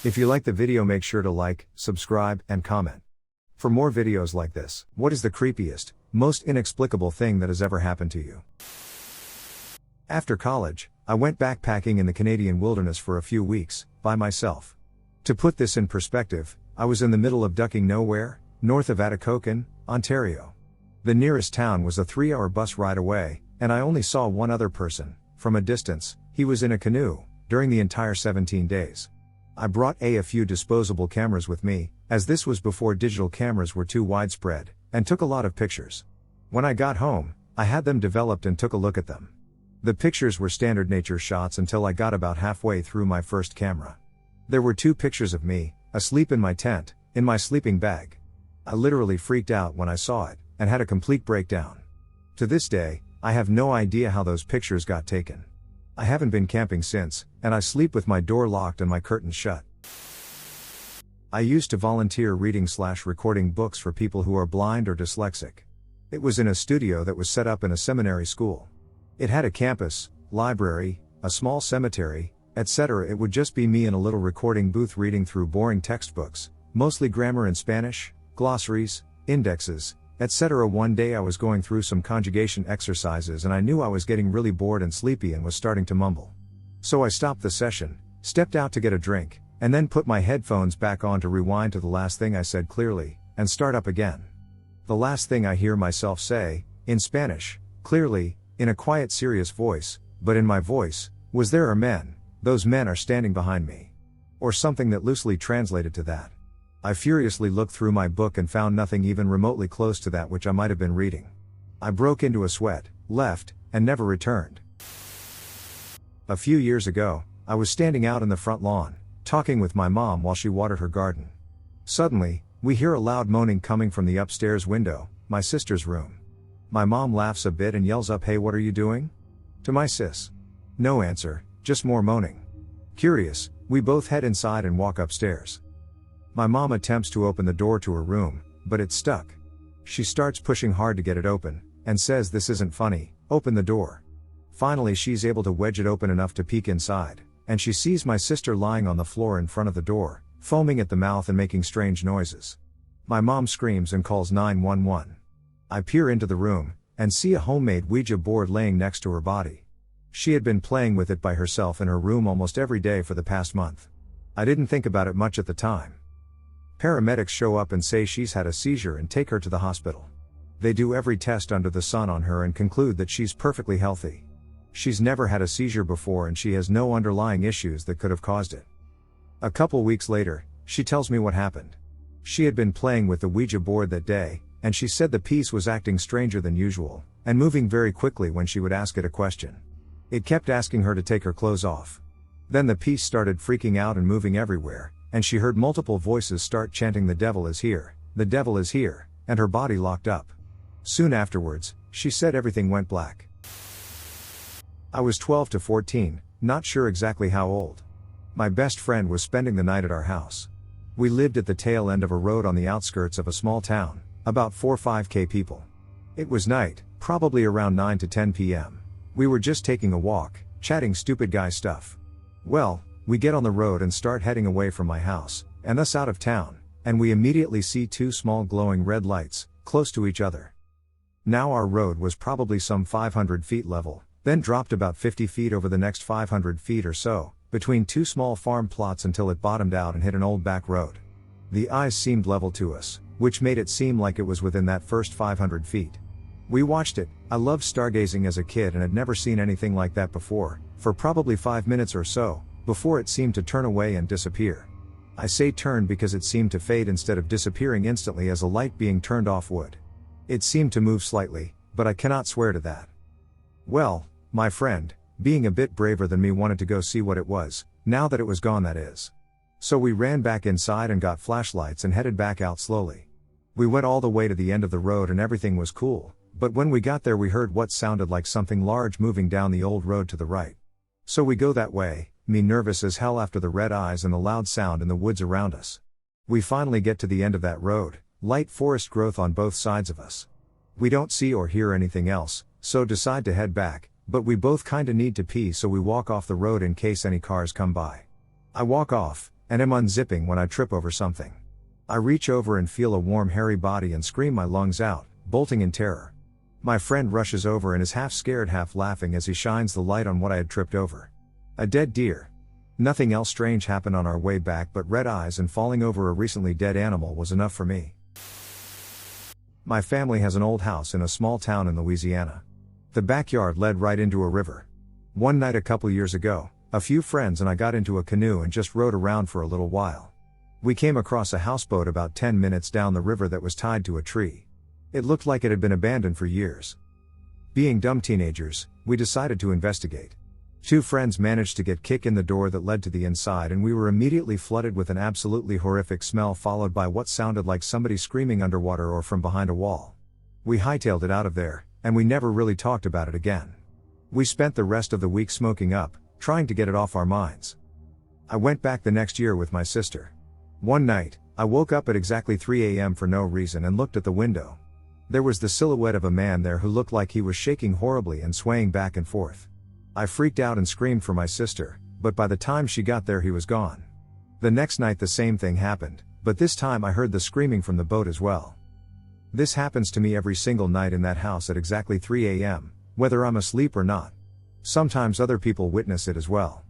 If you like the video, make sure to like, subscribe, and comment. For more videos like this, what is the creepiest, most inexplicable thing that has ever happened to you? After college, I went backpacking in the Canadian wilderness for a few weeks, by myself. To put this in perspective, I was in the middle of Ducking Nowhere, north of Atikokan, Ontario. The nearest town was a 3-hour bus ride away, and I only saw one other person, from a distance. He was in a canoe, during the entire 17 days. I brought a few disposable cameras with me, as this was before digital cameras were too widespread, and took a lot of pictures. When I got home, I had them developed and took a look at them. The pictures were standard nature shots until I got about halfway through my first camera. There were 2 pictures of me, asleep in my tent, in my sleeping bag. I literally freaked out when I saw it, and had a complete breakdown. To this day, I have no idea how those pictures got taken. I haven't been camping since, and I sleep with my door locked and my curtains shut. I used to volunteer reading/recording books for people who are blind or dyslexic. It was in a studio that was set up in a seminary school. It had a campus, library, a small cemetery, etc. It would just be me in a little recording booth reading through boring textbooks, mostly grammar in Spanish, glossaries, indexes, etc. One day I was going through some conjugation exercises and I knew I was getting really bored and sleepy and was starting to mumble. So I stopped the session, stepped out to get a drink, and then put my headphones back on to rewind to the last thing I said clearly, and start up again. The last thing I hear myself say, in Spanish, clearly, in a quiet serious voice, but in my voice, was "There are men, those men are standing behind me." Or something that loosely translated to that. I furiously looked through my book and found nothing even remotely close to that which I might have been reading. I broke into a sweat, left, and never returned. A few years ago, I was standing out in the front lawn, talking with my mom while she watered her garden. Suddenly, we hear a loud moaning coming from the upstairs window, my sister's room. My mom laughs a bit and yells up, "Hey, what are you doing?" to my sis. No answer, just more moaning. Curious, we both head inside and walk upstairs. My mom attempts to open the door to her room, but it's stuck. She starts pushing hard to get it open, and says, "This isn't funny, open the door." Finally she's able to wedge it open enough to peek inside, and she sees my sister lying on the floor in front of the door, foaming at the mouth and making strange noises. My mom screams and calls 911. I peer into the room, and see a homemade Ouija board laying next to her body. She had been playing with it by herself in her room almost every day for the past month. I didn't think about it much at the time. Paramedics show up and say she's had a seizure and take her to the hospital. They do every test under the sun on her and conclude that she's perfectly healthy. She's never had a seizure before and she has no underlying issues that could have caused it. A couple weeks later, she tells me what happened. She had been playing with the Ouija board that day, and she said the piece was acting stranger than usual, and moving very quickly when she would ask it a question. It kept asking her to take her clothes off. Then the piece started freaking out and moving everywhere, and she heard multiple voices start chanting, "The devil is here, the devil is here," and her body locked up. Soon afterwards, she said everything went black. I was 12 to 14, not sure exactly how old. My best friend was spending the night at our house. We lived at the tail end of a road on the outskirts of a small town, about 4-5K people. It was night, probably around 9 to 10 p.m. We were just taking a walk, chatting stupid guy stuff. Well, we get on the road and start heading away from my house, and thus out of town, and we immediately see 2 small glowing red lights, close to each other. Now our road was probably some 500 feet level, then dropped about 50 feet over the next 500 feet or so, between 2 small farm plots until it bottomed out and hit an old back road. The eyes seemed level to us, which made it seem like it was within that first 500 feet. We watched it. I loved stargazing as a kid and had never seen anything like that before, for probably 5 minutes or so, before it seemed to turn away and disappear. I say turn because it seemed to fade instead of disappearing instantly as a light being turned off would. It seemed to move slightly, but I cannot swear to that. Well, my friend, being a bit braver than me, wanted to go see what it was, now that it was gone that is. So we ran back inside and got flashlights and headed back out slowly. We went all the way to the end of the road and everything was cool, but when we got there we heard what sounded like something large moving down the old road to the right. So we go that way, me nervous as hell after the red eyes and the loud sound in the woods around us. We finally get to the end of that road, light forest growth on both sides of us. We don't see or hear anything else, so decide to head back, but we both kinda need to pee, so we walk off the road in case any cars come by. I walk off, and am unzipping when I trip over something. I reach over and feel a warm hairy body and scream my lungs out, bolting in terror. My friend rushes over and is half scared half laughing as he shines the light on what I had tripped over. A dead deer. Nothing else strange happened on our way back, but red eyes and falling over a recently dead animal was enough for me. My family has an old house in a small town in Louisiana. The backyard led right into a river. One night a couple years ago, a few friends and I got into a canoe and just rode around for a little while. We came across a houseboat about 10 minutes down the river that was tied to a tree. It looked like it had been abandoned for years. Being dumb teenagers, we decided to investigate. Two friends managed to get kick in the door that led to the inside, and we were immediately flooded with an absolutely horrific smell, followed by what sounded like somebody screaming underwater or from behind a wall. We hightailed it out of there, and we never really talked about it again. We spent the rest of the week smoking up, trying to get it off our minds. I went back the next year with my sister. One night, I woke up at exactly 3 a.m. for no reason and looked at the window. There was the silhouette of a man there who looked like he was shaking horribly and swaying back and forth. I freaked out and screamed for my sister, but by the time she got there he was gone. The next night the same thing happened, but this time I heard the screaming from the boat as well. This happens to me every single night in that house at exactly 3 a.m., whether I'm asleep or not. Sometimes other people witness it as well.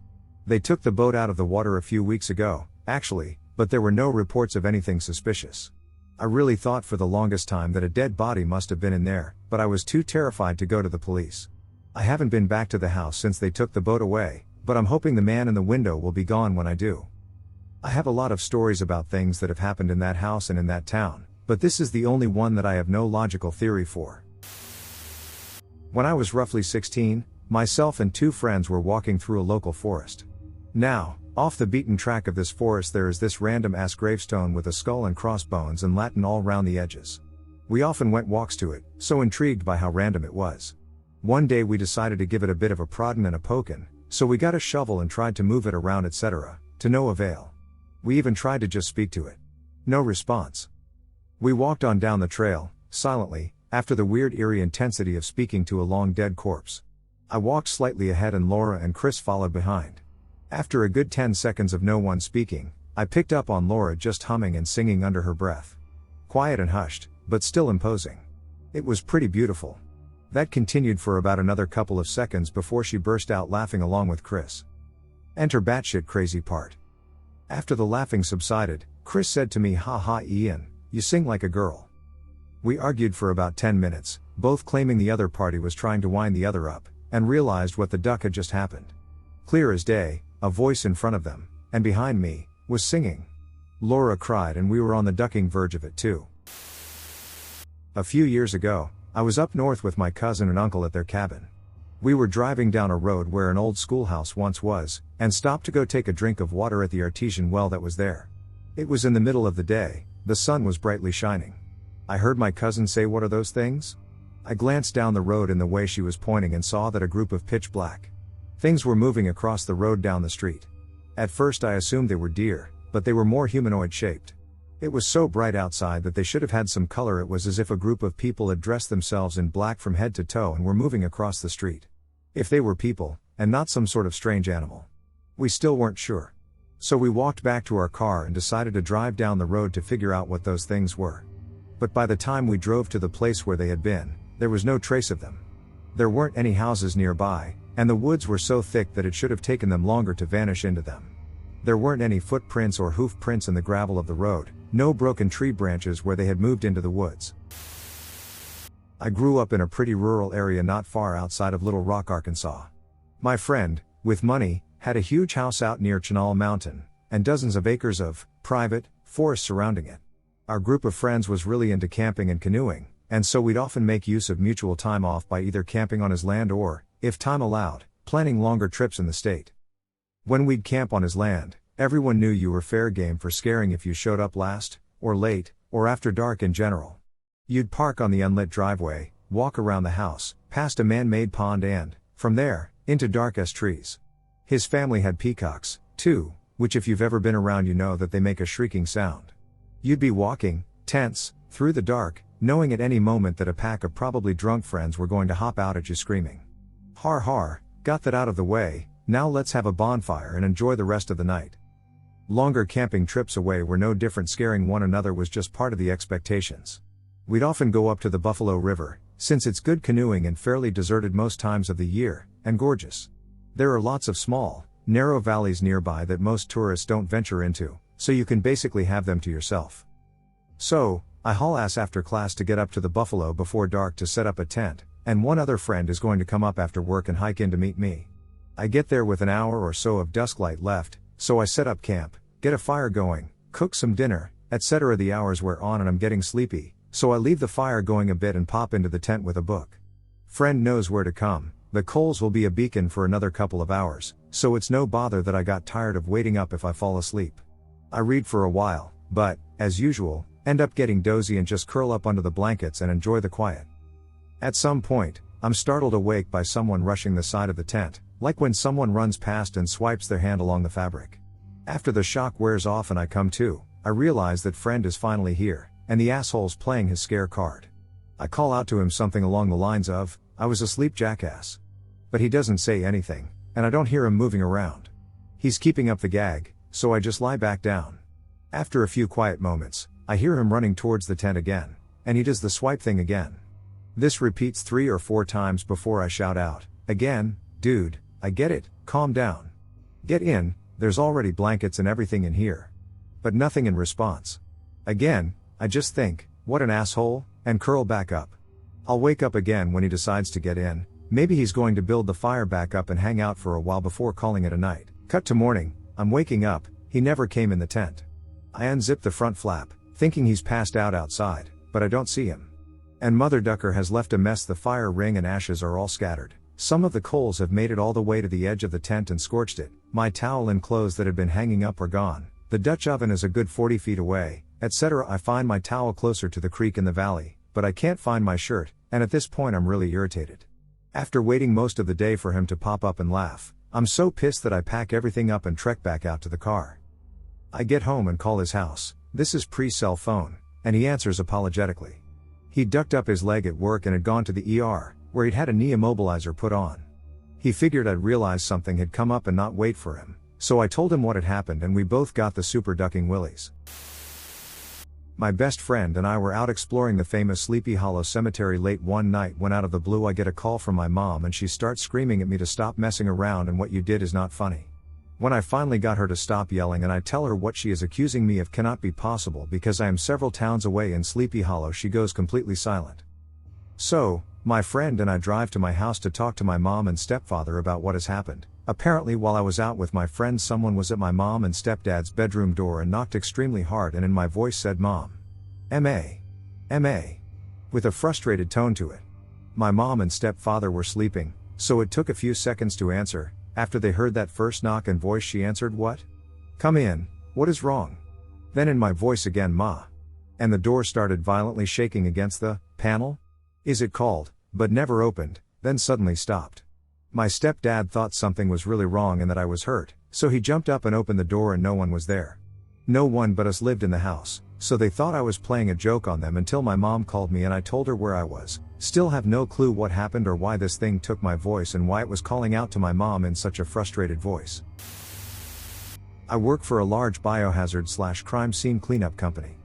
They took the boat out of the water a few weeks ago, actually, but there were no reports of anything suspicious. I really thought for the longest time that a dead body must have been in there, but I was too terrified to go to the police. I haven't been back to the house since they took the boat away, but I'm hoping the man in the window will be gone when I do. I have a lot of stories about things that have happened in that house and in that town, but this is the only one that I have no logical theory for. When I was roughly 16, myself and two friends were walking through a local forest. Now, off the beaten track of this forest there is this random ass gravestone with a skull and crossbones and Latin all round the edges. We often went walks to it, so intrigued by how random it was. One day we decided to give it a bit of a proddin' and a pokin', so we got a shovel and tried to move it around, etc., to no avail. We even tried to just speak to it. No response. We walked on down the trail, silently, after the weird eerie intensity of speaking to a long dead corpse. I walked slightly ahead and Laura and Chris followed behind. After a good 10 seconds of no one speaking, I picked up on Laura just humming and singing under her breath. Quiet and hushed, but still imposing. It was pretty beautiful. That continued for about another couple of seconds before she burst out laughing along with Chris. Enter batshit crazy part. After the laughing subsided, Chris said to me, "Ha ha Ian, you sing like a girl." We argued for about 10 minutes, both claiming the other party was trying to wind the other up, and realized what the duck had just happened. Clear as day, a voice in front of them, and behind me, was singing. Laura cried and we were on the ducking verge of it too. A few years ago, I was up north with my cousin and uncle at their cabin. We were driving down a road where an old schoolhouse once was, and stopped to go take a drink of water at the artesian well that was there. It was in the middle of the day, the sun was brightly shining. I heard my cousin say, "What are those things?" I glanced down the road in the way she was pointing and saw that a group of pitch black things were moving across the road down the street. At first I assumed they were deer, but they were more humanoid shaped. It was so bright outside that they should have had some color. It was as if a group of people had dressed themselves in black from head to toe and were moving across the street. If they were people, and not some sort of strange animal. We still weren't sure. So we walked back to our car and decided to drive down the road to figure out what those things were. But by the time we drove to the place where they had been, there was no trace of them. There weren't any houses nearby, and the woods were so thick that it should have taken them longer to vanish into them. There weren't any footprints or hoof prints in the gravel of the road, no broken tree branches where they had moved into the woods. I grew up in a pretty rural area not far outside of Little Rock, Arkansas. My friend, with money, had a huge house out near Chenal Mountain, and dozens of acres of private forest surrounding it. Our group of friends was really into camping and canoeing, and so we'd often make use of mutual time off by either camping on his land or, if time allowed, planning longer trips in the state. When we'd camp on his land, everyone knew you were fair game for scaring if you showed up last, or late, or after dark in general. You'd park on the unlit driveway, walk around the house, past a man-made pond and, from there, into dark-ass trees. His family had peacocks, too, which if you've ever been around you know that they make a shrieking sound. You'd be walking, tense, through the dark, knowing at any moment that a pack of probably drunk friends were going to hop out at you screaming. Har har, got that out of the way, now let's have a bonfire and enjoy the rest of the night. Longer camping trips away were no different. Scaring one another was just part of the expectations. We'd often go up to the Buffalo River, since it's good canoeing and fairly deserted most times of the year, and gorgeous. There are lots of small, narrow valleys nearby that most tourists don't venture into, so you can basically have them to yourself. So, I haul ass after class to get up to the Buffalo before dark to set up a tent, and one other friend is going to come up after work and hike in to meet me. I get there with an hour or so of dusklight left, so I set up camp, get a fire going, cook some dinner, etc. The hours wear on and I'm getting sleepy, so I leave the fire going a bit and pop into the tent with a book. Friend knows where to come, the coals will be a beacon for another couple of hours, so it's no bother that I got tired of waiting up if I fall asleep. I read for a while, but, as usual, end up getting dozy and just curl up under the blankets and enjoy the quiet. At some point, I'm startled awake by someone rushing the side of the tent, like when someone runs past and swipes their hand along the fabric. After the shock wears off and I come to, I realize that friend is finally here, and the asshole's playing his scare card. I call out to him something along the lines of, "I was asleep, jackass." But he doesn't say anything, and I don't hear him moving around. He's keeping up the gag, so I just lie back down. After a few quiet moments, I hear him running towards the tent again, and he does the swipe thing again. This repeats 3 or 4 times before I shout out, "Again, dude, I get it, calm down. Get in, there's already blankets and everything in here." But nothing in response. Again, I just think, what an asshole, and curl back up. I'll wake up again when he decides to get in, maybe he's going to build the fire back up and hang out for a while before calling it a night. Cut to morning, I'm waking up, he never came in the tent. I unzip the front flap, thinking he's passed out outside, but I don't see him. And Mother Ducker has left a mess. The fire ring and ashes are all scattered. Some of the coals have made it all the way to the edge of the tent and scorched it. My towel and clothes that had been hanging up are gone. The Dutch oven is a good 40 feet away, etc. I find my towel closer to the creek in the valley, but I can't find my shirt, and at this point I'm really irritated. After waiting most of the day for him to pop up and laugh, I'm so pissed that I pack everything up and trek back out to the car. I get home and call his house. This is pre-cell phone, and he answers apologetically. He ducked up his leg at work and had gone to the ER, where he'd had a knee immobilizer put on. He figured I'd realize something had come up and not wait for him, so I told him what had happened and we both got the super ducking willies. My best friend and I were out exploring the famous Sleepy Hollow Cemetery late one night when out of the blue I get a call from my mom and she starts screaming at me to stop messing around and what you did is not funny. When I finally got her to stop yelling and I tell her what she is accusing me of cannot be possible because I am several towns away in Sleepy Hollow, she goes completely silent. So, my friend and I drive to my house to talk to my mom and stepfather about what has happened. Apparently while I was out with my friend someone was at my mom and stepdad's bedroom door and knocked extremely hard and in my voice said "Mom. M.A. M.A." with a frustrated tone to it. My mom and stepfather were sleeping, so it took a few seconds to answer. After they heard that first knock and voice she answered, "What? Come in, what is wrong?" Then in my voice again, "Ma." And the door started violently shaking against the panel. Is it called, but never opened, then suddenly stopped. My stepdad thought something was really wrong and that I was hurt, so he jumped up and opened the door and no one was there. No one but us lived in the house, so they thought I was playing a joke on them until my mom called me and I told her where I was. Still have no clue what happened or why this thing took my voice and why it was calling out to my mom in such a frustrated voice. I work for a large biohazard / crime scene cleanup company.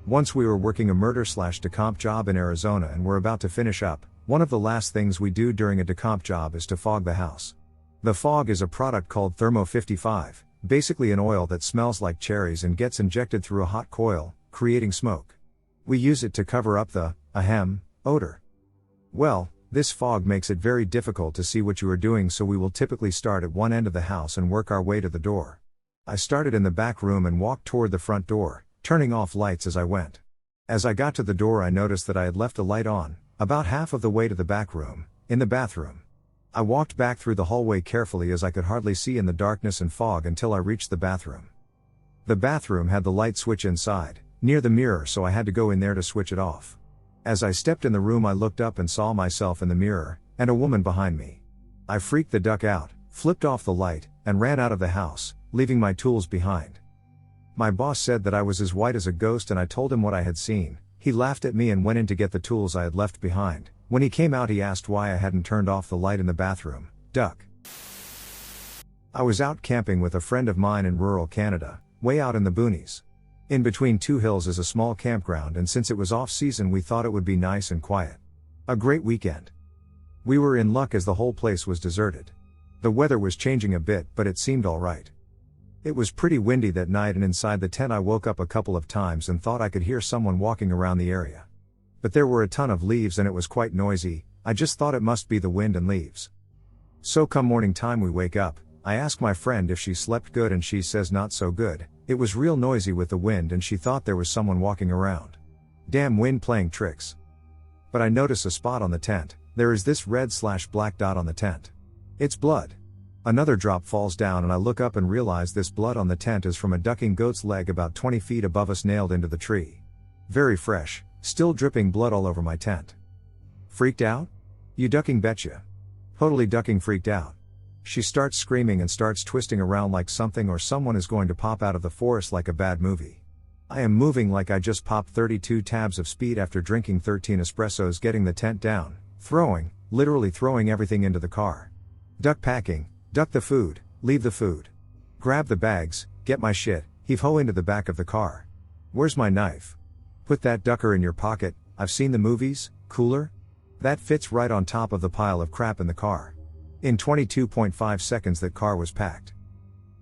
Once we were working a murder / decomp job in Arizona and were about to finish up. One of the last things we do during a decomp job is to fog the house. The fog is a product called Thermo 55, basically an oil that smells like cherries and gets injected through a hot coil, creating smoke. We use it to cover up the ahem odor. Well, this fog makes it very difficult to see what you are doing, so we will typically start at one end of the house and work our way to the door. I started in the back room and walked toward the front door, turning off lights as I went. As I got to the door I noticed that I had left a light on, about half of the way to the back room, in the bathroom. I walked back through the hallway carefully as I could hardly see in the darkness and fog until I reached the bathroom. The bathroom had the light switch inside, near the mirror, so I had to go in there to switch it off. As I stepped in the room I looked up and saw myself in the mirror, and a woman behind me. I freaked the duck out, flipped off the light, and ran out of the house, leaving my tools behind. My boss said that I was as white as a ghost and I told him what I had seen. He laughed at me and went in to get the tools I had left behind, When he came out, he asked why I hadn't turned off the light in the bathroom. Duck. I was out camping with a friend of mine in rural Canada, way out in the boonies. In between two hills is a small campground, and since it was off season, we thought it would be nice and quiet. A great weekend. We were in luck as the whole place was deserted. The weather was changing a bit, but it seemed alright. It was pretty windy that night, and inside the tent I woke up a couple of times and thought I could hear someone walking around the area. But there were a ton of leaves and it was quite noisy. I just thought it must be the wind and leaves. So come morning time we wake up, I ask my friend if she slept good and she says not so good. It was real noisy with the wind and she thought there was someone walking around. Damn wind playing tricks. But I notice a spot on the tent. There is this red/black dot on the tent. It's blood. Another drop falls down and I look up and realize this blood on the tent is from a ducking goat's leg about 20 feet above us, nailed into the tree. Very fresh, still dripping blood all over my tent. Freaked out? You ducking betcha. Totally ducking freaked out. She starts screaming and starts twisting around like something or someone is going to pop out of the forest like a bad movie. I am moving like I just popped 32 tabs of speed after drinking 13 espressos, getting the tent down, literally throwing everything into the car. Duck packing. Duck the food, leave the food. Grab the bags, get my shit, heave-ho into the back of the car. Where's my knife? Put that ducker in your pocket, I've seen the movies, cooler? That fits right on top of the pile of crap in the car. In 22.5 seconds that car was packed.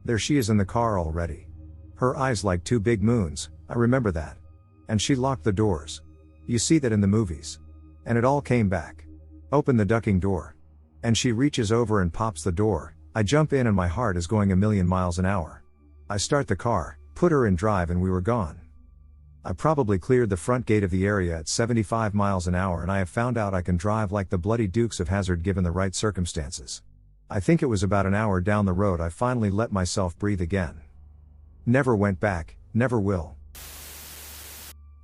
There she is in the car already. Her eyes like two big moons, I remember that. And she locked the doors. You see that in the movies. And it all came back. Open the ducking door. And she reaches over and pops the door. I jump in and my heart is going a million miles an hour. I start the car, put her in drive, and we were gone. I probably cleared the front gate of the area at 75 miles an hour, and I have found out I can drive like the bloody Dukes of Hazzard given the right circumstances. I think it was about an hour down the road I finally let myself breathe again. Never went back, never will.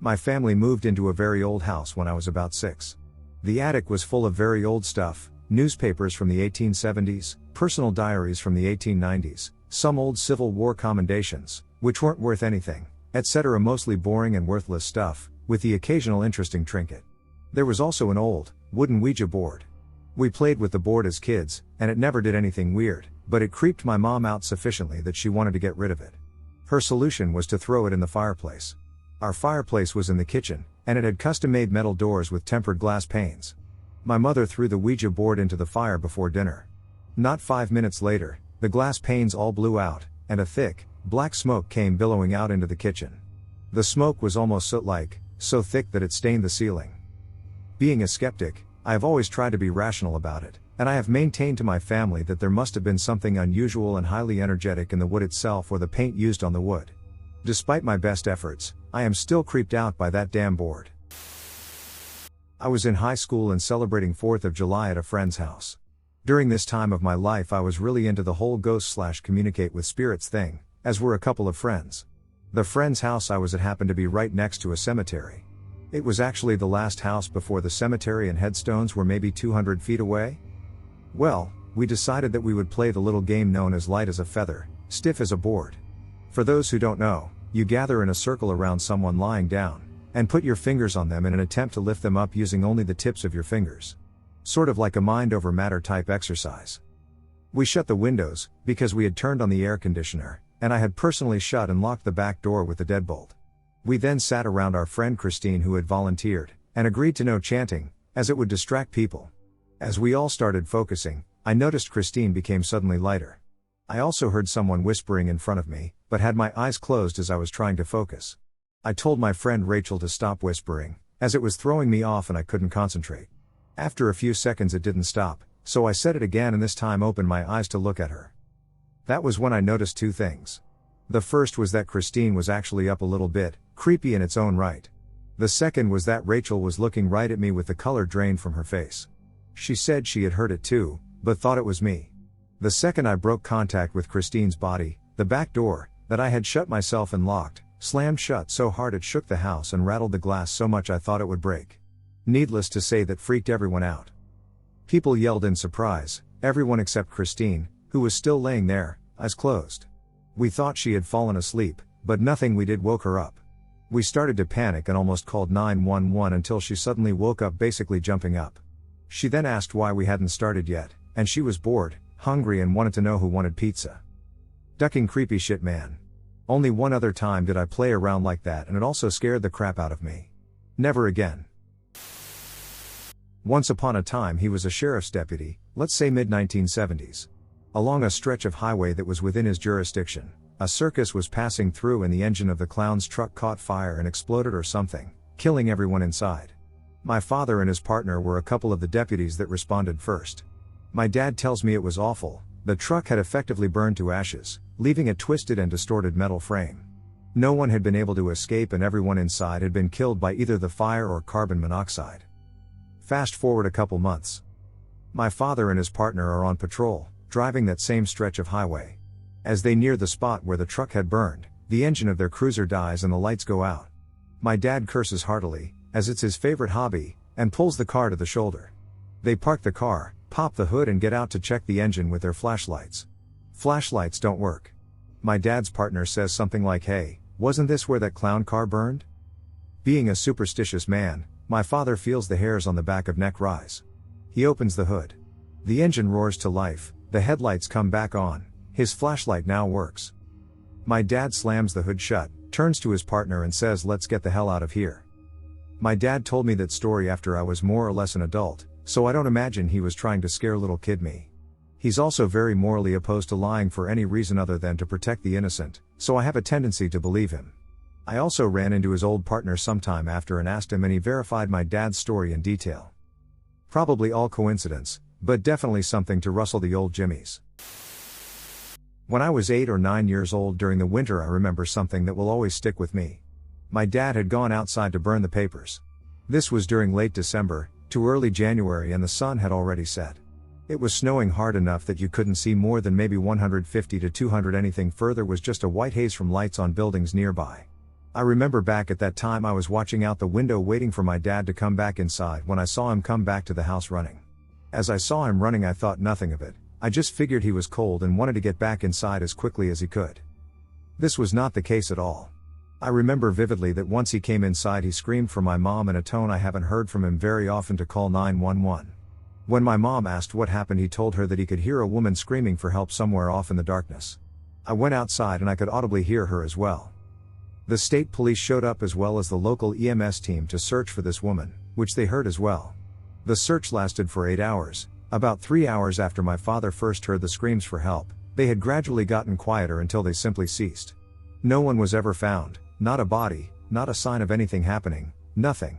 My family moved into a very old house when I was about 6. The attic was full of very old stuff, newspapers from the 1870s, personal diaries from the 1890s, some old Civil War commendations, which weren't worth anything, etc. Mostly boring and worthless stuff, with the occasional interesting trinket. There was also an old, wooden Ouija board. We played with the board as kids, and it never did anything weird, but it creeped my mom out sufficiently that she wanted to get rid of it. Her solution was to throw it in the fireplace. Our fireplace was in the kitchen, and it had custom-made metal doors with tempered glass panes. My mother threw the Ouija board into the fire before dinner. Not 5 minutes later, the glass panes all blew out, and a thick, black smoke came billowing out into the kitchen. The smoke was almost soot-like, so thick that it stained the ceiling. Being a skeptic, I have always tried to be rational about it, and I have maintained to my family that there must have been something unusual and highly energetic in the wood itself or the paint used on the wood. Despite my best efforts, I am still creeped out by that damn board. I was in high school and celebrating 4th of July at a friend's house. During this time of my life I was really into the whole ghost/communicate with spirits thing, as were a couple of friends. The friend's house I was at happened to be right next to a cemetery. It was actually the last house before the cemetery, and headstones were maybe 200 feet away. Well, we decided that we would play the little game known as light as a feather, stiff as a board. For those who don't know, you gather in a circle around someone lying down, and put your fingers on them in an attempt to lift them up using only the tips of your fingers. Sort of like a mind over matter type exercise. We shut the windows, because we had turned on the air conditioner, and I had personally shut and locked the back door with the deadbolt. We then sat around our friend Christine, who had volunteered, and agreed to no chanting, as it would distract people. As we all started focusing, I noticed Christine became suddenly lighter. I also heard someone whispering in front of me, but had my eyes closed as I was trying to focus. I told my friend Rachel to stop whispering, as it was throwing me off and I couldn't concentrate. After a few seconds it didn't stop, so I said it again and this time opened my eyes to look at her. That was when I noticed two things. The first was that Christine was actually up a little bit, creepy in its own right. The second was that Rachel was looking right at me with the color drained from her face. She said she had heard it too, but thought it was me. The second I broke contact with Christine's body, the back door, that I had shut myself and locked, slammed shut so hard it shook the house and rattled the glass so much I thought it would break. Needless to say, that freaked everyone out. People yelled in surprise, everyone except Christine, who was still laying there, eyes closed. We thought she had fallen asleep, but nothing we did woke her up. We started to panic and almost called 911 until she suddenly woke up, basically jumping up. She then asked why we hadn't started yet, and she was bored, hungry, and wanted to know who wanted pizza. Ducking creepy shit, man. Only one other time did I play around like that, and it also scared the crap out of me. Never again. Once upon a time he was a sheriff's deputy, let's say mid-1970s. Along a stretch of highway that was within his jurisdiction, a circus was passing through and the engine of the clown's truck caught fire and exploded or something, killing everyone inside. My father and his partner were a couple of the deputies that responded first. My dad tells me it was awful. The truck had effectively burned to ashes, leaving a twisted and distorted metal frame. No one had been able to escape and everyone inside had been killed by either the fire or carbon monoxide. Fast forward a couple months. My father and his partner are on patrol, driving that same stretch of highway. As they near the spot where the truck had burned, the engine of their cruiser dies and the lights go out. My dad curses heartily, as it's his favorite hobby, and pulls the car to the shoulder. They park the car, pop the hood and get out to check the engine with their flashlights. Flashlights don't work. My dad's partner says something like, "Hey, wasn't this where that clown car burned?" Being a superstitious man, my father feels the hairs on the back of neck rise. He opens the hood. The engine roars to life, the headlights come back on, his flashlight now works. My dad slams the hood shut, turns to his partner and says, "Let's get the hell out of here." My dad told me that story after I was more or less an adult, so I don't imagine he was trying to scare little kid me. He's also very morally opposed to lying for any reason other than to protect the innocent, so I have a tendency to believe him. I also ran into his old partner sometime after and asked him and he verified my dad's story in detail. Probably all coincidence, but definitely something to rustle the old jimmies. When I was 8 or 9 years old during the winter, I remember something that will always stick with me. My dad had gone outside to burn the papers. This was during late December to early January and the sun had already set. It was snowing hard enough that you couldn't see more than maybe 150 to 200, anything further was just a white haze from lights on buildings nearby. I remember back at that time I was watching out the window waiting for my dad to come back inside when I saw him come back to the house running. As I saw him running I thought nothing of it, I just figured he was cold and wanted to get back inside as quickly as he could. This was not the case at all. I remember vividly that once he came inside he screamed for my mom in a tone I haven't heard from him very often to call 911. When my mom asked what happened he told her that he could hear a woman screaming for help somewhere off in the darkness. I went outside and I could audibly hear her as well. The state police showed up as well as the local EMS team to search for this woman, which they heard as well. The search lasted for 8 hours. About 3 hours after my father first heard the screams for help, they had gradually gotten quieter until they simply ceased. No one was ever found, not a body, not a sign of anything happening, nothing.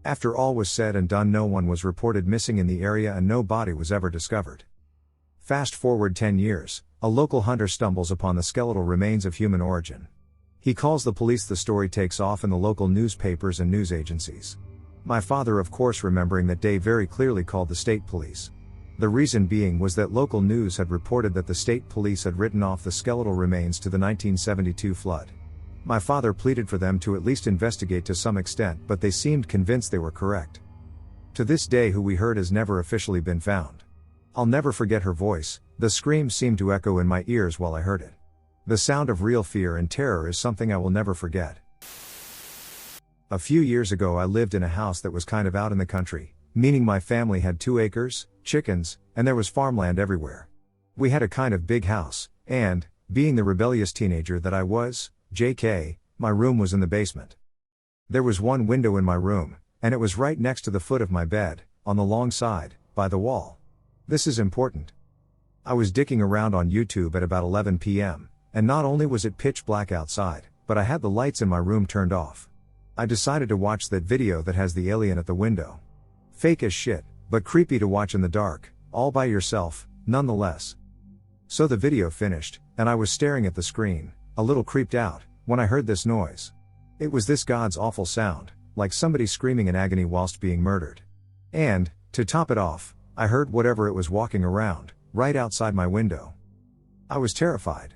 After all was said and done, no one was reported missing in the area and no body was ever discovered. Fast forward 10 years, a local hunter stumbles upon the skeletal remains of human origin. He calls the police, the story takes off in the local newspapers and news agencies. My father, of course, remembering that day, very clearly called the state police. The reason being was that local news had reported that the state police had written off the skeletal remains to the 1972 flood. My father pleaded for them to at least investigate to some extent, but they seemed convinced they were correct. To this day, who we heard has never officially been found. I'll never forget her voice. The screams seemed to echo in my ears while I heard it. The sound of real fear and terror is something I will never forget. A few years ago I lived in a house that was kind of out in the country, meaning my family had 2 acres, chickens, and there was farmland everywhere. We had a kind of big house, and, being the rebellious teenager that I was, JK, my room was in the basement. There was one window in my room, and it was right next to the foot of my bed, on the long side, by the wall. This is important. I was dicking around on YouTube at about 11 p.m., and not only was it pitch black outside, but I had the lights in my room turned off. I decided to watch that video that has the alien at the window. Fake as shit, but creepy to watch in the dark, all by yourself, nonetheless. So the video finished, and I was staring at the screen, a little creeped out, when I heard this noise. It was this god's awful sound, like somebody screaming in agony whilst being murdered. And, to top it off, I heard whatever it was walking around, right outside my window. I was terrified.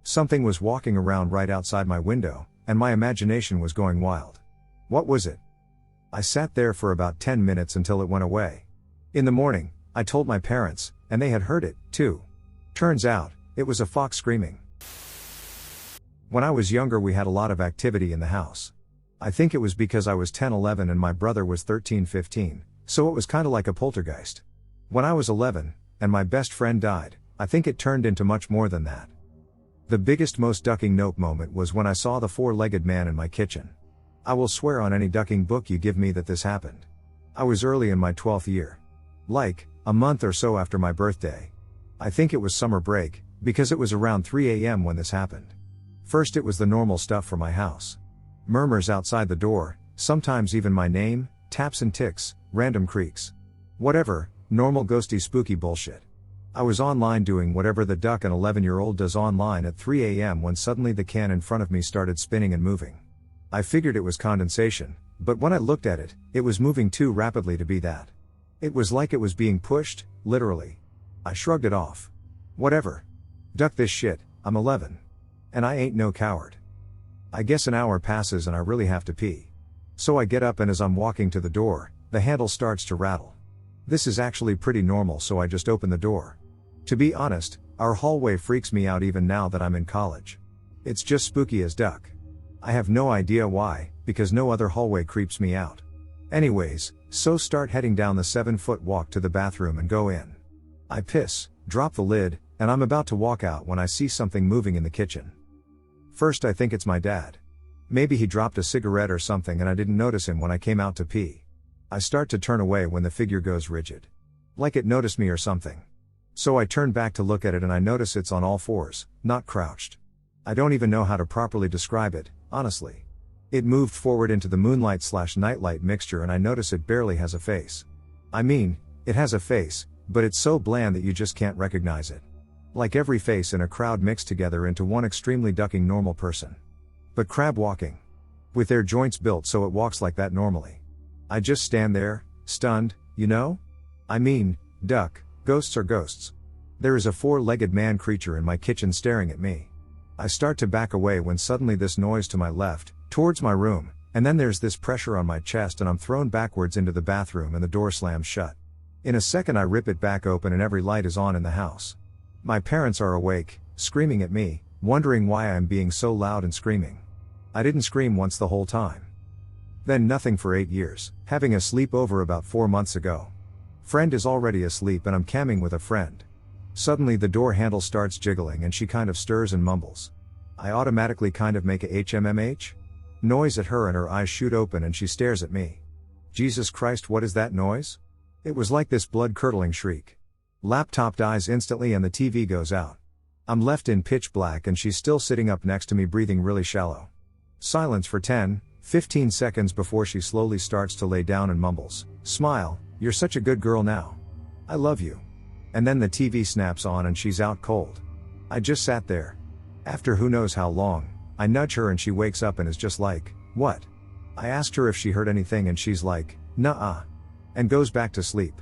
Something was walking around right outside my window, and my imagination was going wild. What was it? I sat there for about 10 minutes until it went away. In the morning, I told my parents, and they had heard it, too. Turns out, it was a fox screaming. When I was younger we had a lot of activity in the house. I think it was because I was 10-11 and my brother was 13-15, So it was kinda like a poltergeist. When I was 11, and my best friend died, I think it turned into much more than that. The biggest, most ducking nope moment was when I saw the four-legged man in my kitchen. I will swear on any ducking book you give me that this happened. I was early in my 12th year. Like, a month or so after my birthday. I think it was summer break, because it was around 3 a.m. when this happened. First it was the normal stuff for my house. Murmurs outside the door, sometimes even my name, taps and ticks, random creaks. Whatever, normal ghosty spooky bullshit. I was online doing whatever the duck an 11-year-old does online at 3 a.m. when suddenly the can in front of me started spinning and moving. I figured it was condensation, but when I looked at it, it was moving too rapidly to be that. It was like it was being pushed, literally. I shrugged it off. Whatever. Duck this shit, I'm 11. And I ain't no coward. I guess an hour passes and I really have to pee. So I get up, and as I'm walking to the door, the handle starts to rattle. This is actually pretty normal, so I just open the door. To be honest, our hallway freaks me out even now that I'm in college. It's just spooky as duck. I have no idea why, because no other hallway creeps me out. Anyways, so start heading down the 7-foot walk to the bathroom and go in. I piss, drop the lid, and I'm about to walk out when I see something moving in the kitchen. First I think it's my dad. Maybe he dropped a cigarette or something and I didn't notice him when I came out to pee. I start to turn away when the figure goes rigid. Like it noticed me or something. So I turn back to look at it and I notice it's on all fours, not crouched. I don't even know how to properly describe it, honestly. It moved forward into the moonlight/nightlight mixture and I notice it barely has a face. I mean, it has a face, but it's so bland that you just can't recognize it. Like every face in a crowd mixed together into one extremely ducking normal person. But crab walking. With their joints built so it walks like that normally. I just stand there, stunned, you know? I mean, duck, ghosts are ghosts. There is a four-legged man creature in my kitchen staring at me. I start to back away when suddenly this noise to my left, towards my room, and then there's this pressure on my chest and I'm thrown backwards into the bathroom and the door slams shut. In a second I rip it back open and every light is on in the house. My parents are awake, screaming at me, wondering why I am being so loud and screaming. I didn't scream once the whole time. Then nothing for 8 years, having a sleepover about 4 months ago. Friend is already asleep and I'm camming with a friend. Suddenly the door handle starts jiggling and she kind of stirs and mumbles. I automatically kind of make a HMMH noise at her and her eyes shoot open and she stares at me. Jesus Christ, what is that noise? It was like this blood-curdling shriek. Laptop dies instantly and the TV goes out. I'm left in pitch black and she's still sitting up next to me breathing really shallow. Silence for 10-15 seconds before she slowly starts to lay down and mumbles, "Smile, you're such a good girl now. I love you." And then the TV snaps on and she's out cold. I just sat there. After who knows how long, I nudge her and she wakes up and is just like, "What?" I asked her if she heard anything and she's like, "Nuh-uh," and goes back to sleep.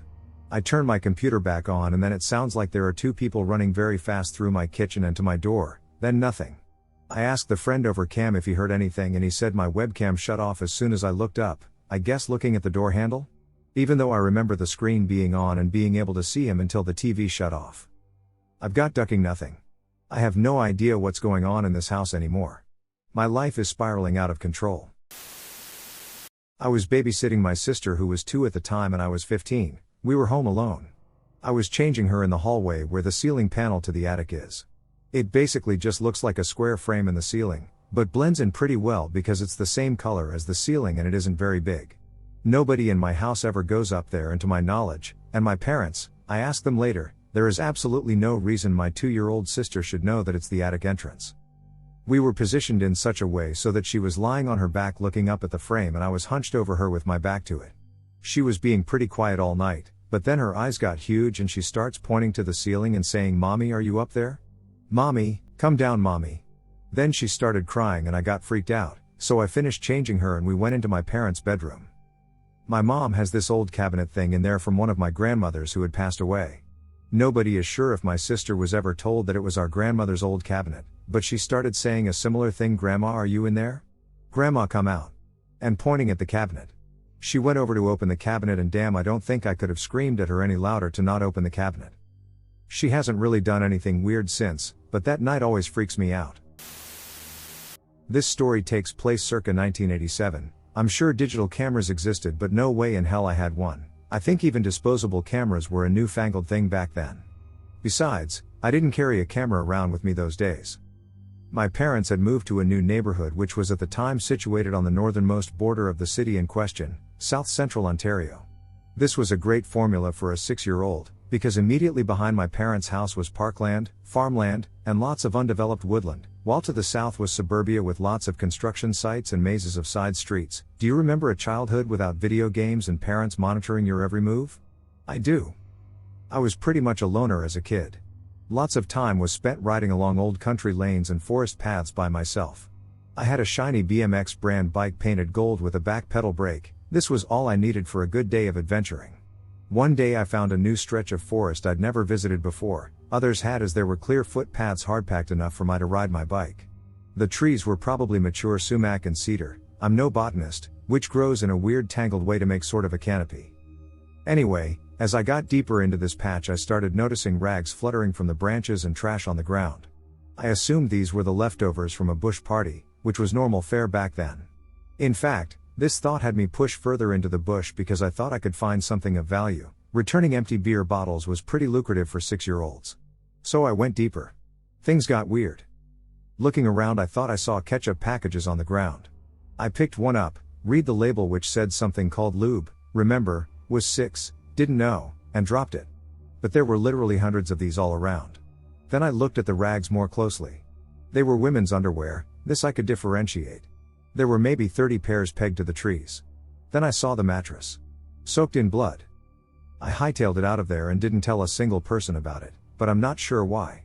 I turn my computer back on and then it sounds like there are two people running very fast through my kitchen and to my door, then nothing. I asked the friend over cam if he heard anything and he said my webcam shut off as soon as I looked up, I guess looking at the door handle? Even though I remember the screen being on and being able to see him until the TV shut off. I've got ducking nothing. I have no idea what's going on in this house anymore. My life is spiraling out of control. I was babysitting my sister who was 2 at the time and I was 15, we were home alone. I was changing her in the hallway where the ceiling panel to the attic is. It basically just looks like a square frame in the ceiling, but blends in pretty well because it's the same color as the ceiling and it isn't very big. Nobody in my house ever goes up there and to my knowledge, and my parents, I asked them later, there is absolutely no reason my 2-year-old sister should know that it's the attic entrance. We were positioned in such a way so that she was lying on her back looking up at the frame and I was hunched over her with my back to it. She was being pretty quiet all night, but then her eyes got huge and she starts pointing to the ceiling and saying, "Mommy, are you up there? Mommy, come down, mommy." Then she started crying and I got freaked out, so I finished changing her and we went into my parents' bedroom. My mom has this old cabinet thing in there from one of my grandmothers who had passed away. Nobody is sure if my sister was ever told that it was our grandmother's old cabinet, but she started saying a similar thing, "Grandma, are you in there? Grandma, come out." And pointing at the cabinet. She went over to open the cabinet and damn, I don't think I could have screamed at her any louder to not open the cabinet. She hasn't really done anything weird since, but that night always freaks me out. This story takes place circa 1987. I'm sure digital cameras existed but no way in hell I had one. I think even disposable cameras were a newfangled thing back then. Besides, I didn't carry a camera around with me those days. My parents had moved to a new neighborhood which was at the time situated on the northernmost border of the city in question, South Central Ontario. This was a great formula for a 6-year-old, because immediately behind my parents' house was parkland, farmland, and lots of undeveloped woodland, while to the south was suburbia with lots of construction sites and mazes of side streets. Do you remember a childhood without video games and parents monitoring your every move? I do. I was pretty much a loner as a kid. Lots of time was spent riding along old country lanes and forest paths by myself. I had a shiny BMX brand bike painted gold with a back pedal brake. This was all I needed for a good day of adventuring. One day I found a new stretch of forest I'd never visited before, others had, as there were clear footpaths hard-packed enough for me to ride my bike. The trees were probably mature sumac and cedar, I'm no botanist, which grows in a weird tangled way to make sort of a canopy. Anyway, as I got deeper into this patch I started noticing rags fluttering from the branches and trash on the ground. I assumed these were the leftovers from a bush party, which was normal fare back then. In fact, this thought had me push further into the bush because I thought I could find something of value. Returning empty beer bottles was pretty lucrative for 6-year-olds. So I went deeper. Things got weird. Looking around I thought I saw ketchup packages on the ground. I picked one up, read the label which said something called lube, remember, was 6, didn't know, and dropped it. But there were literally hundreds of these all around. Then I looked at the rags more closely. They were women's underwear, this I could differentiate. There were maybe 30 pairs pegged to the trees. Then I saw the mattress. Soaked in blood. I hightailed it out of there and didn't tell a single person about it, but I'm not sure why.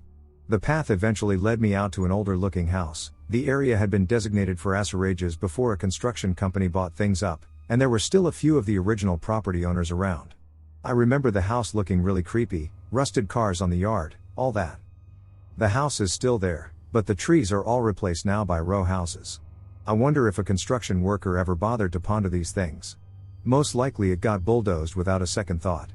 The path eventually led me out to an older looking house. The area had been designated for acerages before a construction company bought things up, and there were still a few of the original property owners around. I remember the house looking really creepy, rusted cars on the yard, all that. The house is still there, but the trees are all replaced now by row houses. I wonder if a construction worker ever bothered to ponder these things. Most likely it got bulldozed without a second thought.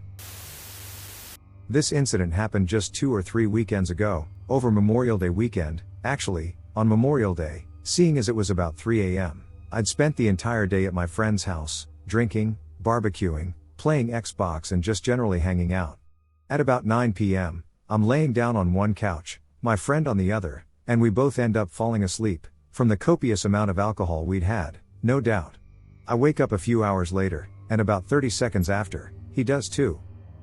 This incident happened just 2 or 3 weekends ago, over Memorial Day weekend. Actually, on Memorial Day, seeing as it was about 3 a.m., I'd spent the entire day at my friend's house, drinking, barbecuing, playing Xbox and just generally hanging out. At about 9 p.m., I'm laying down on one couch, my friend on the other, and we both end up falling asleep, from the copious amount of alcohol we'd had, no doubt. I wake up a few hours later, and about 30 seconds after, he does too.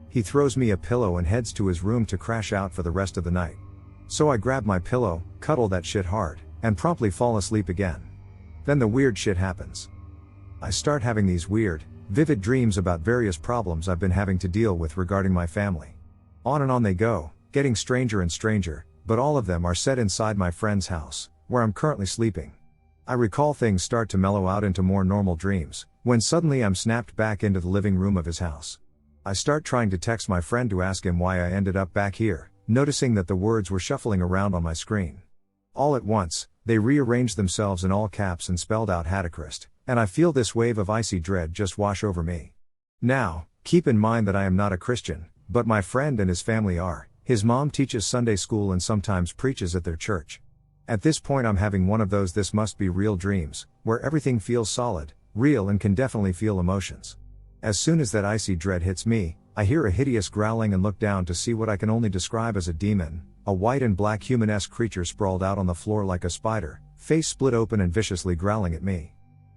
He throws me a pillow and heads to his room to crash out for the rest of the night. So I grab my pillow, cuddle that shit hard, and promptly fall asleep again. Then the weird shit happens. I start having these weird, vivid dreams about various problems I've been having to deal with regarding my family. On and on they go, getting stranger and stranger, but all of them are set inside my friend's house, where I'm currently sleeping. I recall things start to mellow out into more normal dreams, when suddenly I'm snapped back into the living room of his house. I start trying to text my friend to ask him why I ended up back here, noticing that the words were shuffling around on my screen. All at once, they rearranged themselves in all caps and spelled out Hadachrist, and I feel this wave of icy dread just wash over me. Now, keep in mind that I am not a Christian, but my friend and his family are. His mom teaches Sunday school and sometimes preaches at their church. At this point I'm having one of those this must be real dreams, where everything feels solid, real and can definitely feel emotions. As soon as that icy dread hits me, I hear a hideous growling and look down to see what I can only describe as a demon, a white and black human-esque creature sprawled out on the floor like a spider, face split open and viciously growling at me.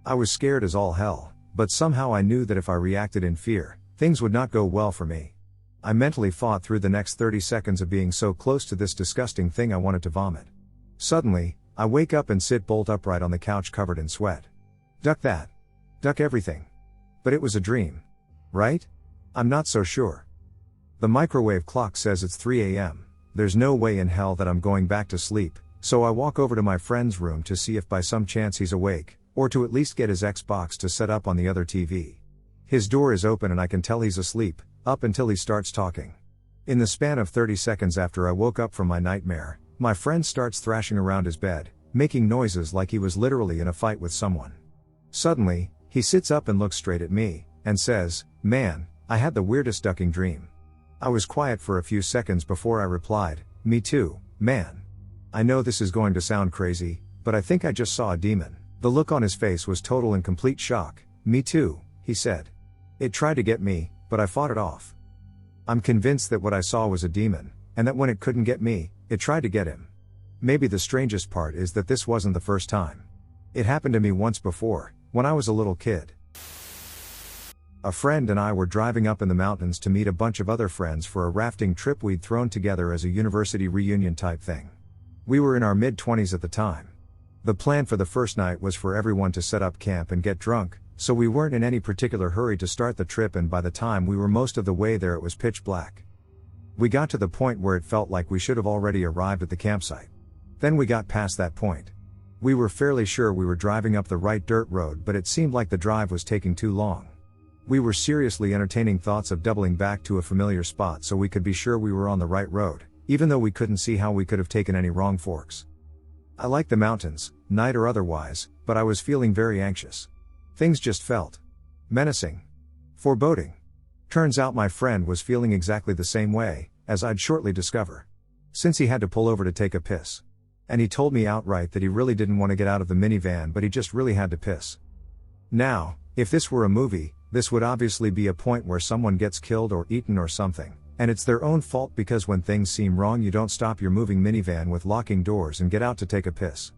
I was scared as all hell, but somehow I knew that if I reacted in fear, things would not go well for me. I mentally fought through the next 30 seconds of being so close to this disgusting thing I wanted to vomit. Suddenly, I wake up and sit bolt upright on the couch covered in sweat. Duck that. Duck everything. But it was a dream. Right? I'm not so sure. The microwave clock says it's 3 a.m. There's no way in hell that I'm going back to sleep, so I walk over to my friend's room to see if by some chance he's awake, or to at least get his Xbox to set up on the other TV. His door is open and I can tell he's asleep, up until he starts talking. In the span of 30 seconds after I woke up from my nightmare, my friend starts thrashing around his bed, making noises like he was literally in a fight with someone. Suddenly, he sits up and looks straight at me, and says, "Man, I had the weirdest ducking dream." I was quiet for a few seconds before I replied, "Me too, man. I know this is going to sound crazy, but I think I just saw a demon." The look on his face was total and complete shock. "Me too," he said. "It tried to get me, but I fought it off. I'm convinced that what I saw was a demon, and that when it couldn't get me, it tried to get him. Maybe the strangest part is that this wasn't the first time. It happened to me once before, when I was a little kid. A friend and I were driving up in the mountains to meet a bunch of other friends for a rafting trip we'd thrown together as a university reunion type thing. We were in our mid-20s at the time. The plan for the first night was for everyone to set up camp and get drunk, so we weren't in any particular hurry to start the trip, and by the time we were most of the way there it was pitch black. We got to the point where it felt like we should have already arrived at the campsite. Then we got past that point. We were fairly sure we were driving up the right dirt road, but it seemed like the drive was taking too long. We were seriously entertaining thoughts of doubling back to a familiar spot so we could be sure we were on the right road, even though we couldn't see how we could have taken any wrong forks. I liked the mountains, night or otherwise, but I was feeling very anxious. Things just felt menacing, foreboding. Turns out my friend was feeling exactly the same way, as I'd shortly discover. Since he had to pull over to take a piss. And he told me outright that he really didn't want to get out of the minivan, but he just really had to piss. Now, if this were a movie, this would obviously be a point where someone gets killed or eaten or something, and it's their own fault because when things seem wrong you don't stop your moving minivan with locking doors and get out to take a piss.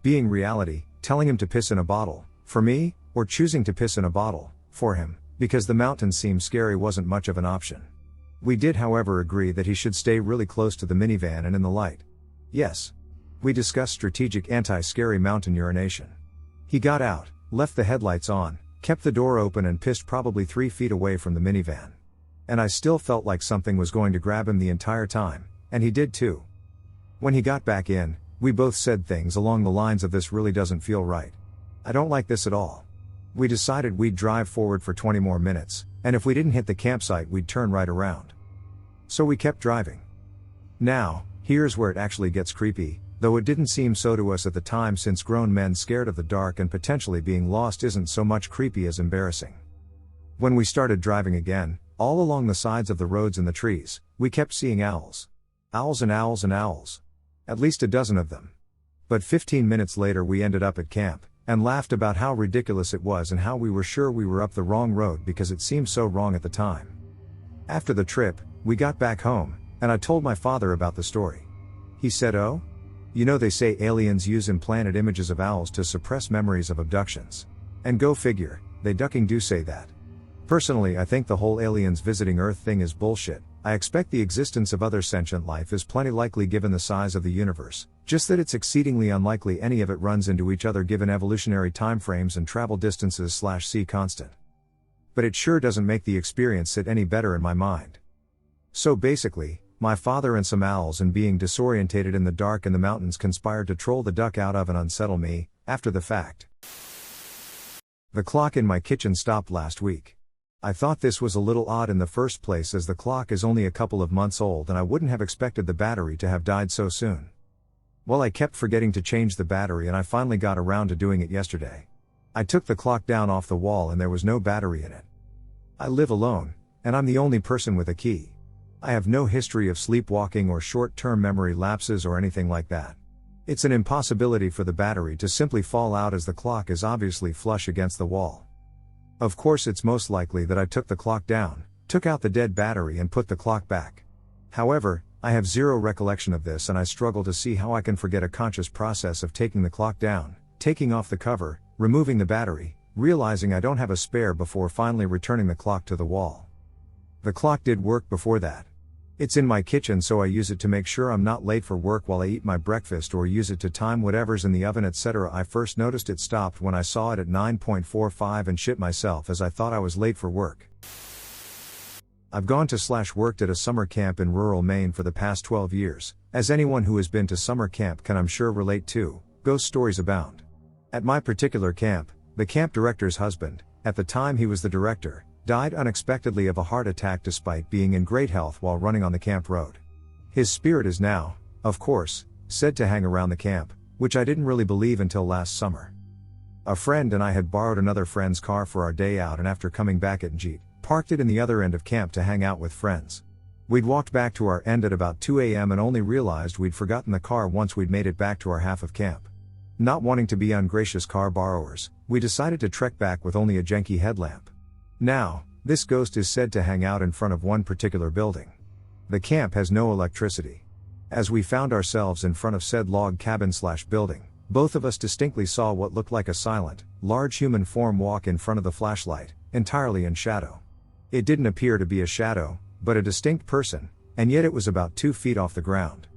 Being reality, telling him to piss in a bottle, for me, or choosing to piss in a bottle, for him, because the mountains seemed scary wasn't much of an option. We did however agree that he should stay really close to the minivan and in the light. Yes. We discussed strategic anti-scary mountain urination. He got out, left the headlights on, kept the door open and pissed probably 3 feet away from the minivan. And I still felt like something was going to grab him the entire time, and he did too. When he got back in, we both said things along the lines of "this really doesn't feel right. I don't like this at all." We decided we'd drive forward for 20 more minutes, and if we didn't hit the campsite we'd turn right around. So we kept driving. Now, here's where it actually gets creepy, though it didn't seem so to us at the time, since grown men scared of the dark and potentially being lost isn't so much creepy as embarrassing. When we started driving again, all along the sides of the roads and the trees, we kept seeing owls. Owls and owls and owls. At least a dozen of them. But 15 minutes later we ended up at camp, and laughed about how ridiculous it was and how we were sure we were up the wrong road because it seemed so wrong at the time. After the trip, we got back home, and I told my father about the story. He said, "Oh? You know, they say aliens use implanted images of owls to suppress memories of abductions. And go figure, they ducking do say that." Personally, I think the whole aliens visiting Earth thing is bullshit. I expect the existence of other sentient life is plenty likely given the size of the universe, just that it's exceedingly unlikely any of it runs into each other given evolutionary timeframes and travel distances/c constant. But it sure doesn't make the experience sit any better in my mind. So basically, my father and some owls and being disorientated in the dark in the mountains conspired to troll the duck out of and unsettle me, after the fact. The clock in my kitchen stopped last week. I thought this was a little odd in the first place, as the clock is only a couple of months old and I wouldn't have expected the battery to have died so soon. Well, I kept forgetting to change the battery and I finally got around to doing it yesterday. I took the clock down off the wall and there was no battery in it. I live alone, and I'm the only person with a key. I have no history of sleepwalking or short-term memory lapses or anything like that. It's an impossibility for the battery to simply fall out as the clock is obviously flush against the wall. Of course, it's most likely that I took the clock down, took out the dead battery and put the clock back. However, I have zero recollection of this and I struggle to see how I can forget a conscious process of taking the clock down, taking off the cover, removing the battery, realizing I don't have a spare before finally returning the clock to the wall. The clock did work before that. It's in my kitchen, so I use it to make sure I'm not late for work while I eat my breakfast, or use it to time whatever's in the oven, etc. I first noticed it stopped when I saw it at 9:45 and shit myself as I thought I was late for work. I've gone to / worked at a summer camp in rural Maine for the past 12 years, as anyone who has been to summer camp can I'm sure relate to. Ghost stories abound. At my particular camp, the camp director's husband, at the time he was the director, died unexpectedly of a heart attack despite being in great health while running on the camp road. His spirit is now, of course, said to hang around the camp, which I didn't really believe until last summer. A friend and I had borrowed another friend's car for our day out, and after coming back at Jeep, parked it in the other end of camp to hang out with friends. We'd walked back to our end at about 2 a.m. and only realized we'd forgotten the car once we'd made it back to our half of camp. Not wanting to be ungracious car borrowers, we decided to trek back with only a janky headlamp. Now, This ghost is said to hang out in front of one particular building. The camp has no electricity. As we found ourselves in front of said log cabin/building, both of us distinctly saw what looked like a silent, large human form walk in front of the flashlight, entirely in shadow. It didn't appear to be a shadow, but a distinct person, and yet it was about 2 feet off the ground.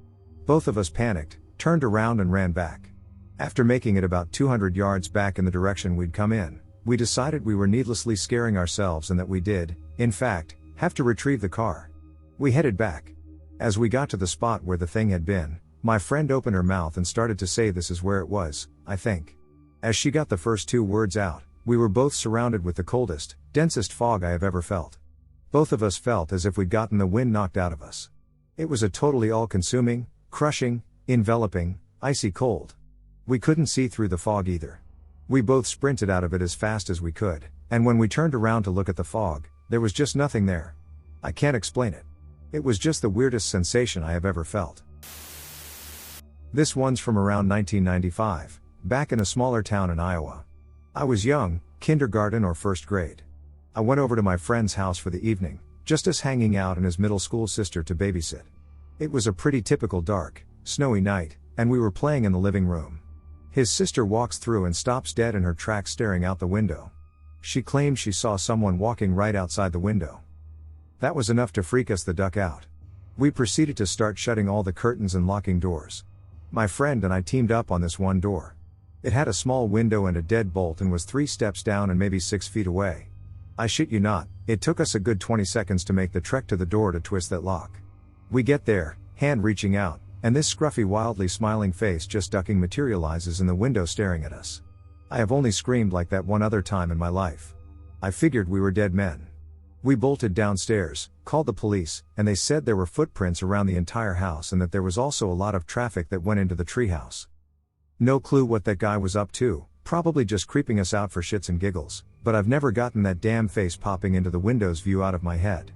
Both of us panicked, turned around and ran back. After making it about 200 yards back in the direction we'd come in, we decided we were needlessly scaring ourselves and that we did, in fact, have to retrieve the car. We headed back. As we got to the spot where the thing had been, my friend opened her mouth and started to say this is where it was, I think. As she got the first 2 words out, we were both surrounded with the coldest, densest fog I have ever felt. Both of us felt as if we'd gotten the wind knocked out of us. It was a totally all-consuming, crushing, enveloping, icy cold. We couldn't see through the fog either. We both sprinted out of it as fast as we could, and when we turned around to look at the fog, there was just nothing there. I can't explain it. It was just the weirdest sensation I have ever felt. This one's from around 1995, back in a smaller town in Iowa. I was young, kindergarten or first grade. I went over to my friend's house for the evening, just us hanging out and his middle school sister to babysit. It was a pretty typical dark, snowy night, and we were playing in the living room. His sister walks through and stops dead in her tracks staring out the window. She claimed she saw someone walking right outside the window. That was enough to freak us the duck out. We proceeded to start shutting all the curtains and locking doors. My friend and I teamed up on this one door. It had a small window and a deadbolt and was 3 steps down and maybe 6 feet away. I shit you not, it took us a good 20 seconds to make the trek to the door to twist that lock. We get there, hand reaching out, and this scruffy wildly smiling face just ducking materializes in the window staring at us. I have only screamed like that one other time in my life. I figured we were dead men. We bolted downstairs, called the police, and they said there were footprints around the entire house and that there was also a lot of traffic that went into the treehouse. No clue what that guy was up to, probably just creeping us out for shits and giggles, but I've never gotten that damn face popping into the window's view out of my head.